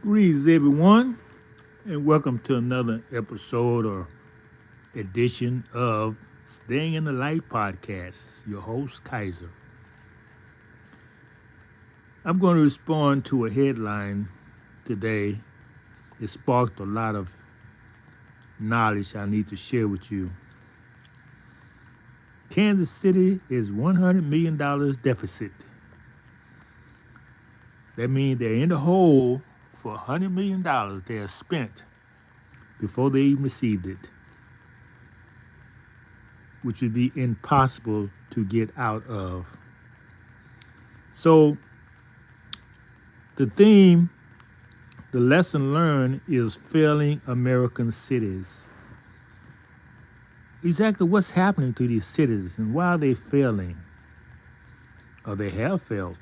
Greetings, everyone, and welcome to another episode or edition of Staying in the Light podcast. Your host, Kaiser. I'm going to respond to a headline today. It sparked a lot of knowledge I need to share with you. Kansas City is $100 million deficit. That means they're in the hole for $100 million they have spent before they even received it, which would be impossible to get out of. So the theme, the lesson learned is failing American cities. Exactly what's happening to these cities and why are they failing? Or they have failed.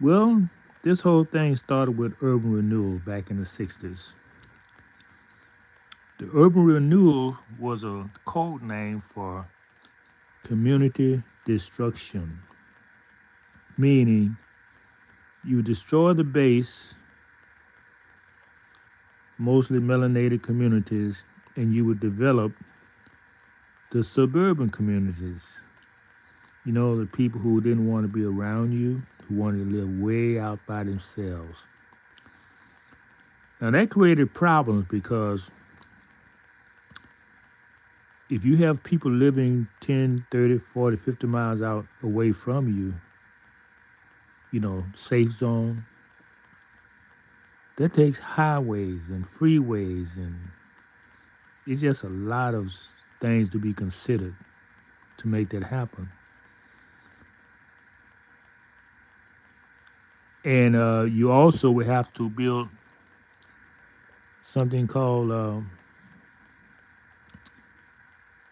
Well, this whole thing started with urban renewal back in the 60s. The urban renewal was a code name for community destruction, meaning you destroy the base, mostly melanated communities, and you would develop the suburban communities. You know, the people who didn't want to be around you, who wanted to live way out by themselves. Now that created problems because if you have people living 10, 30, 40, 50 miles out away from you, safe zone, that takes highways and freeways, and it's just a lot of things to be considered to make that happen. And you also would have to build something called,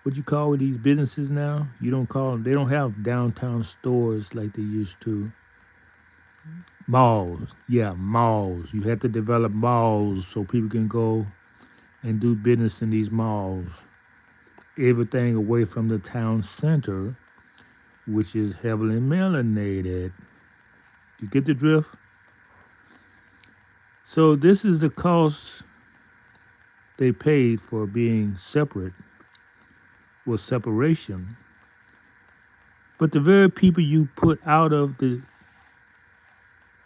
what you call these businesses now? You don't call them, they don't have downtown stores like they used to. Malls. Yeah, malls. You have to develop malls so people can go and do business in these malls. Everything away from the town center, which is heavily melanated. You get the drift? So this is the cost they paid for being separate, was separation. But the very people you put out of the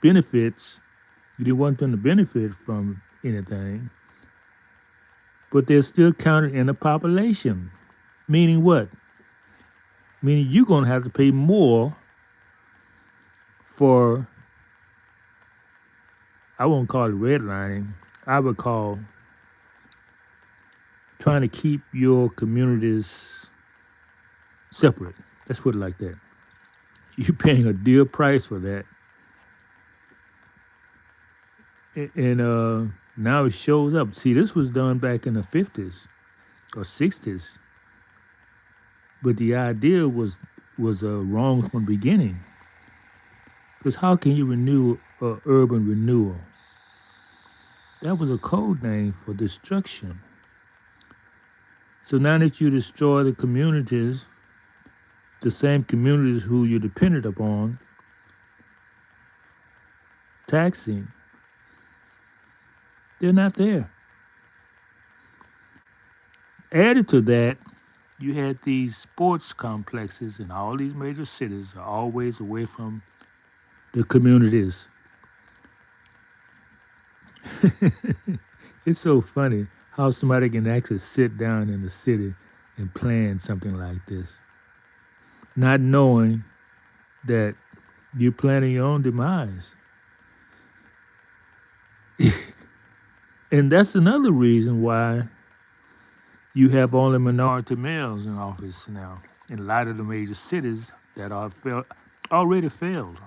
benefits, you didn't want them to benefit from anything, but they're still counted in the population. Meaning what? Meaning you're going to have to pay more for, I won't call it redlining, I would call trying to keep your communities separate. Let's put it like that. You're paying a dear price for that. And now it shows up. See, this was done back in the 50s or 60s. But the idea was wrong from the beginning. Because how can you renew urban renewal? That was a code name for destruction. So now that you destroy the communities, the same communities who you're dependent upon, taxing, they're not there. Added to that, you had these sports complexes in all these major cities are always away from the communities. It's so funny how somebody can actually sit down in the city and plan something like this, not knowing that you're planning your own demise. And that's another reason why you have only minority males in office now in a lot of the major cities that are already failed.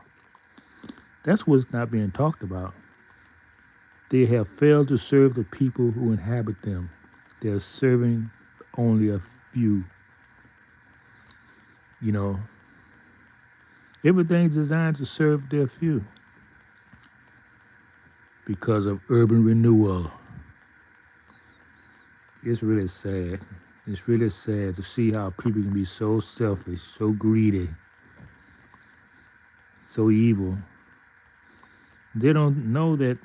That's what's not being talked about. They have failed to serve the people who inhabit them. They're serving only a few. Everything's designed to serve their few because of urban renewal. It's really sad. It's really sad to see how people can be so selfish, so greedy, so evil. They don't know that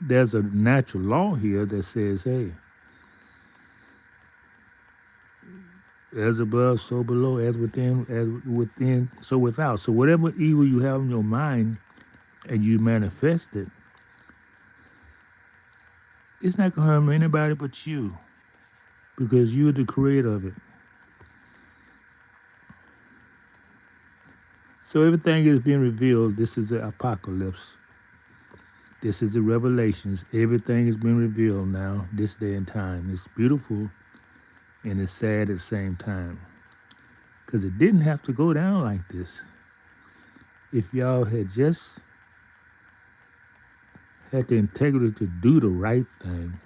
there's a natural law here that says, hey, as above, so below, as within, so without. So whatever evil you have in your mind and you manifest it, it's not gonna harm anybody but you because you're the creator of it. So everything is being revealed. This is the apocalypse. This is the revelations. Everything is being revealed now, this day and time. It's beautiful and it's sad at the same time. Because it didn't have to go down like this. If y'all had just had the integrity to do the right thing,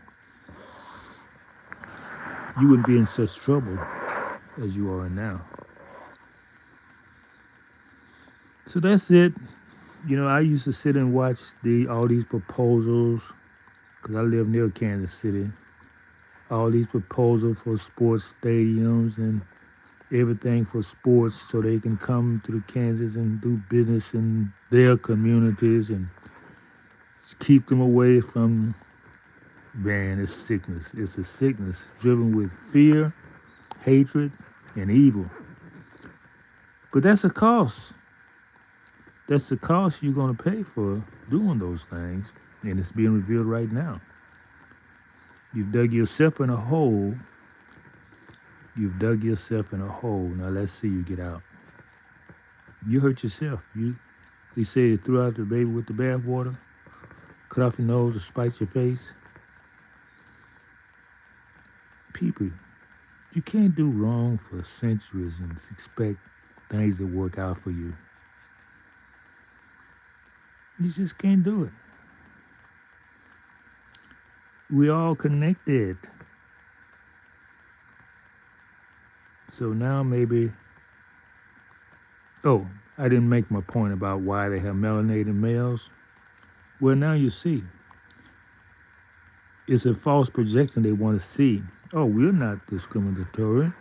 you wouldn't be in such trouble as you are now. So that's it. You know, I used to sit and watch all these proposals because I live near Kansas City. All these proposals for sports stadiums and everything for sports so they can come to the Kansas and do business in their communities and keep them away from, man, it's sickness. It's a sickness driven with fear, hatred, and evil. But that's a cost. That's the cost you're going to pay for doing those things, and it's being revealed right now. You've dug yourself in a hole. You've dug yourself in a hole. Now let's see you get out. You hurt yourself. They say you threw out the baby with the bathwater, cut off your nose to spite your face. People, you can't do wrong for centuries and expect things to work out for you. You just can't do it. We all connected. So now maybe, oh, I didn't make my point about why they have melanated males. Well, now you see. It's a false projection they want to see. Oh, we're not discriminatory.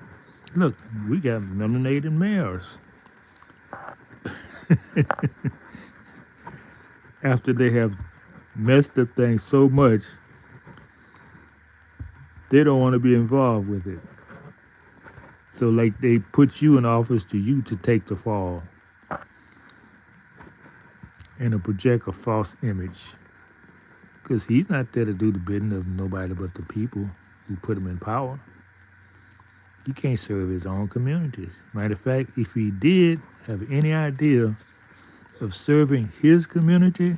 Look, we got melanated males. After they have messed up things so much, they don't want to be involved with it. So like they put you in office to you to take the fall and to project a false image. Because he's not there to do the bidding of nobody but the people who put him in power. He can't serve his own communities. Matter of fact, if he did have any idea of serving his community,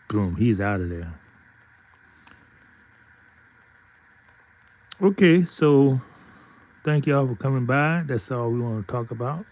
boom, he's out of there. Okay, so thank y'all for coming by. That's all we want to talk about.